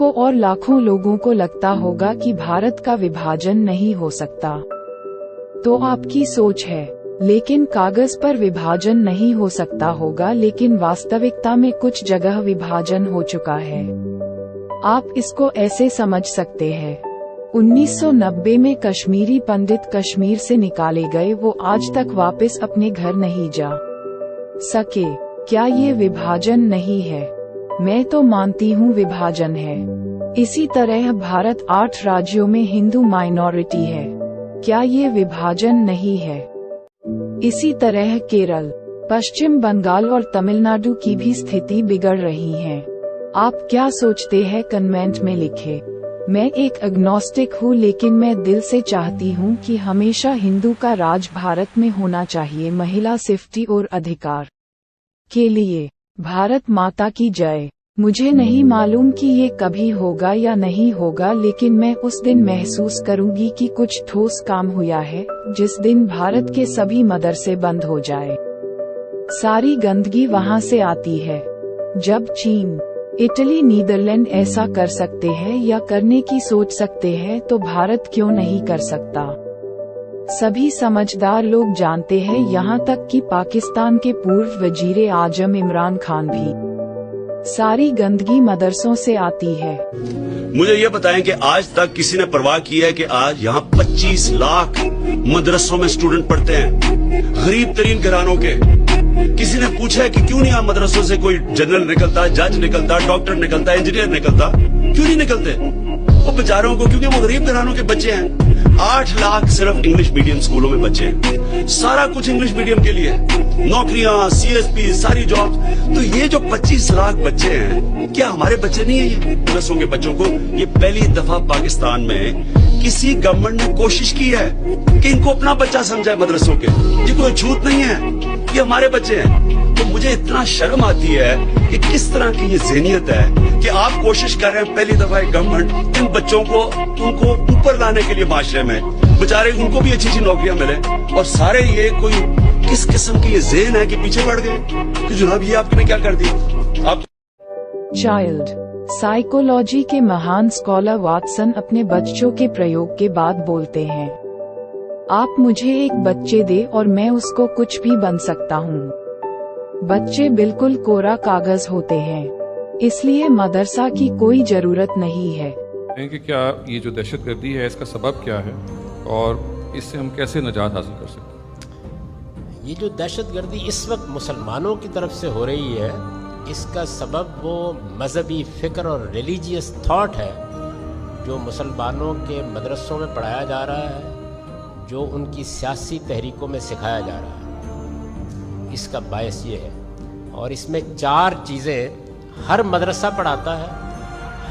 आपको और लाखों लोगों को लगता होगा कि भारत का विभाजन नहीं हो सकता। तो आपकी सोच है, लेकिन कागज पर विभाजन नहीं हो सकता होगा, लेकिन वास्तविकता में कुछ जगह विभाजन हो चुका है। आप इसको ऐसे समझ सकते हैं, 1990 में कश्मीरी पंडित कश्मीर से निकाले गए, वो आज तक वापस अपने घर नहीं जा सके। क्या ये विभाजन नहीं है? मैं तो मानती हूँ विभाजन है। इसी तरह भारत 8 राज्यों में हिंदू माइनॉरिटी है, क्या ये विभाजन नहीं है? इसी तरह केरल, पश्चिम बंगाल और तमिलनाडु की भी स्थिति बिगड़ रही है। आप क्या सोचते हैं कमेंट में लिखें। मैं एक एग्नोस्टिक हूँ, लेकिन मैं दिल से चाहती हूँ कि हमेशा हिंदू का राज भारत में होना चाहिए, महिला सेफ्टी और अधिकार के लिए। भारत माता की जय। मुझे नहीं मालूम कि ये कभी होगा या नहीं होगा, लेकिन मैं उस दिन महसूस करूंगी कि कुछ ठोस काम हुआ है, जिस दिन भारत के सभी मदरसे बंद हो जाए। सारी गंदगी वहाँ से आती है। जब चीन, इटली, नीदरलैंड ऐसा कर सकते हैं या करने की सोच सकते हैं, तो भारत क्यों नहीं कर सकता? सभी समझदार लोग जानते हैं, यहाँ तक कि पाकिस्तान के पूर्व वजीरे आजम इमरान खान भी। सारी गंदगी मदरसों से आती है। मुझे ये बताएं कि आज तक किसी ने परवाह की है कि आज यहाँ 25 लाख मदरसों में स्टूडेंट पढ़ते हैं, गरीब तरीन घरानों के। किसी ने पूछा है कि क्यों नहीं यहाँ मदरसों से कोई जनरल निकलता, जज निकलता, डॉक्टर निकलता, इंजीनियर निकलता? क्यों नहीं निकलते वो बेचारों को? क्योंकि वो गरीब घरानों के बच्चे हैं। 8 लाख सिर्फ इंग्लिश मीडियम स्कूलों में बच्चे हैं, सारा कुछ इंग्लिश मीडियम के लिए, नौकरियां, CSP, सारी जॉब। तो ये जो 25 लाख बच्चे हैं, क्या हमारे बच्चे नहीं है? ये मदरसों के बच्चों को, ये पहली दफा पाकिस्तान में किसी गवर्नमेंट ने कोशिश की है कि इनको अपना बच्चा समझाए मदरसों के। ये कोई झूठ नहीं है, ये हमारे बच्चे हैं। तो मुझे इतना शर्म आती है कि किस तरह की ये ज़हनियत है कि आप कोशिश कर रहे हैं पहली दफा एक गवर्नमेंट इन बच्चों को उनको ऊपर लाने के लिए माशरे में, बेचारे उनको भी अच्छी नौकरियां मिले, और सारे ये कोई किस किस्म की ये ज़हन है कि पीछे बढ़ गए कि जनाब ये आपने क्या कर दिया। आप चाइल्ड साइकोलॉजी के महान स्कॉलर वाटसन अपने बच्चों के प्रयोग के बाद बोलते हैं, आप मुझे एक बच्चे दे और मैं उसको कुछ भी बन सकता हूँ। बच्चे बिल्कुल कोरा कागज होते हैं, इसलिए मदरसा की कोई जरूरत नहीं है। कि क्या ये जो दहशतगर्दी है इसका सबब क्या है और इससे हम कैसे निजात हासिल कर सकते हैं? ये जो दहशतगर्दी इस वक्त मुसलमानों की तरफ से हो रही है, इसका सबब वो मजहबी फ़िक्र और रिलीजियस थॉट है जो मुसलमानों के मदरसों में पढ़ाया जा रहा है, जो उनकी सियासी तहरीकों में सिखाया जा रहा है। इसका बायस ये है, और इसमें 4 चीज़ें हर मदरसा पढ़ाता है,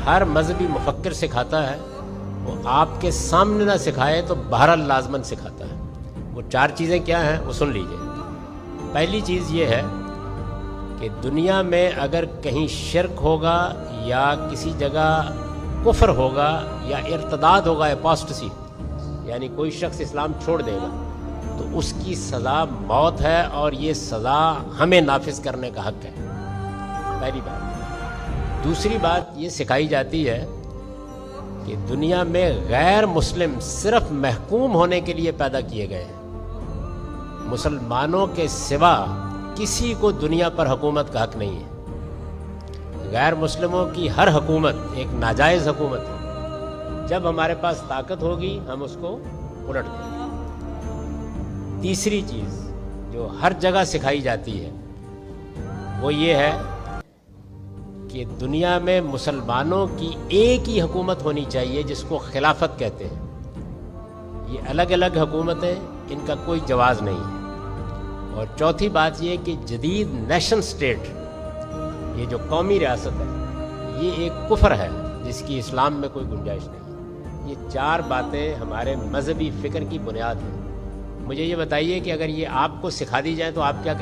हर मजहबी मुफक्किर सिखाता है। वो आपके सामने ना सिखाए तो बहरहाल लाजमन सिखाता है। वो 4 चीज़ें क्या हैं वो सुन लीजिए। पहली चीज़ ये है कि दुनिया में अगर कहीं शिर्क होगा या किसी जगह कुफ्र होगा या इर्तदाद होगा, एपोस्टेसी, यानी कोई शख्स इस्लाम छोड़ देगा, तो उसकी सज़ा मौत है, और ये सज़ा हमें नाफिज करने का हक़ है। पहली बात। दूसरी बात ये सिखाई जाती है कि दुनिया में गैर मुस्लिम सिर्फ महकूम होने के लिए पैदा किए गए हैं। मुसलमानों के सिवा किसी को दुनिया पर हुकूमत का हक़ नहीं है। गैर मुस्लिमों की हर हुकूमत एक नाजायज़ हुकूमत है। जब हमारे पास ताकत होगी हम उसको उलट देंगे। तीसरी चीज़ जो हर जगह सिखाई जाती है वो ये है कि दुनिया में मुसलमानों की एक ही हुकूमत होनी चाहिए, जिसको खिलाफत कहते हैं। ये अलग अलग हुकूमतें, इनका कोई जवाज़ नहीं है। और चौथी बात ये कि जदीद नेशन स्टेट, ये जो कौमी रियासत है, ये एक कुफ्र है जिसकी इस्लाम में कोई गुंजाइश नहीं है। ये 4 बातें हमारे मजहबी फ़िक्र की बुनियाद हैं। मुझे ये बताइए कि अगर ये आपको सिखा दी जाए तो आप क्या करें?